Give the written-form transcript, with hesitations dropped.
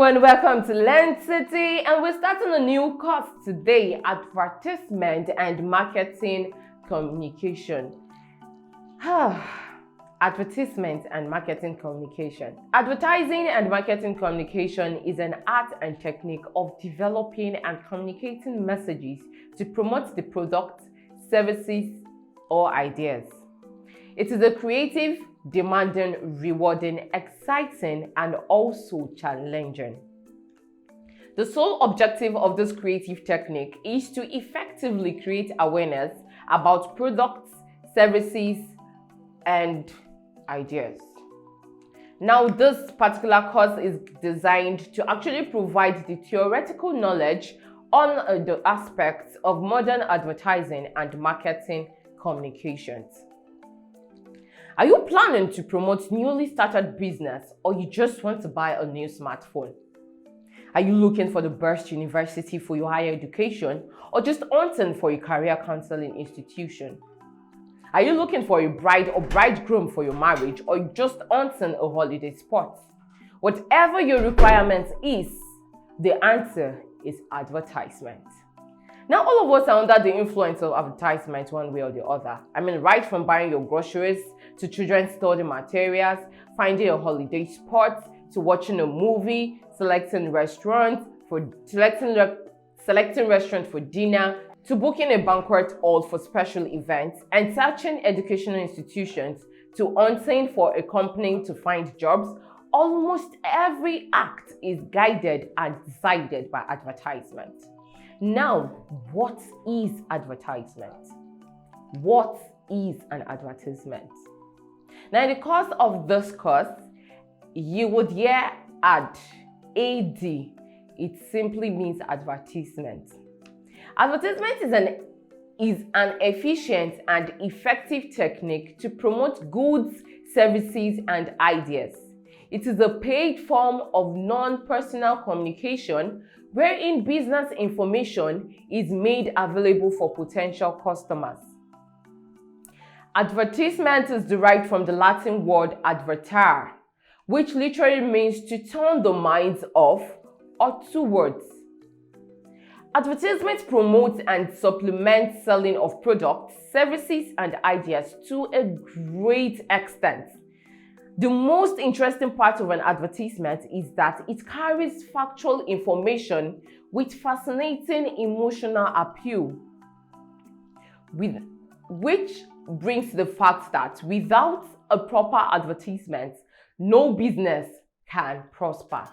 and welcome to Learncity, and we're starting a new course today, Advertisement and Marketing Communication. Advertisement and Marketing Communication. Advertising and marketing communication is an art and technique of developing and communicating messages to promote the products, services, or ideas. It is a creative, demanding, rewarding, exciting, and also challenging. The sole objective of this creative technique is to effectively create awareness about products, services, and ideas. Now, this particular course is designed to actually provide the theoretical knowledge on the aspects of modern advertising and marketing communications. Are you planning to promote newly started business, or you just want to buy a new smartphone? Are you looking for the best university for your higher education, or just hunting for a career counseling institution? Are you looking for a bride or bridegroom for your marriage, or just hunting a holiday spot? Whatever your requirement is, the answer is advertisement. Now, all of us are under the influence of advertisement one way or the other. I mean, right from buying your groceries, to children's study materials, finding a holiday spot, to watching a movie, selecting restaurants for dinner, to booking a banquet hall for special events, and searching educational institutions, to hunting for a company to find jobs. Almost every act is guided and decided by advertisement. Now, what is advertisement? What is an advertisement? Now, in the course of this course, you would hear AD. It simply means advertisement. Advertisement is an efficient and effective technique to promote goods, services, and ideas. It is a paid form of non-personal communication wherein business information is made available for potential customers. Advertisement is derived from the Latin word advertare, which literally means to turn the minds of or towards. Advertisement promotes and supplements selling of products, services, and ideas to a great extent. The most interesting part of an advertisement is that it carries factual information with fascinating emotional appeal, which brings the fact that without a proper advertisement, no business can prosper.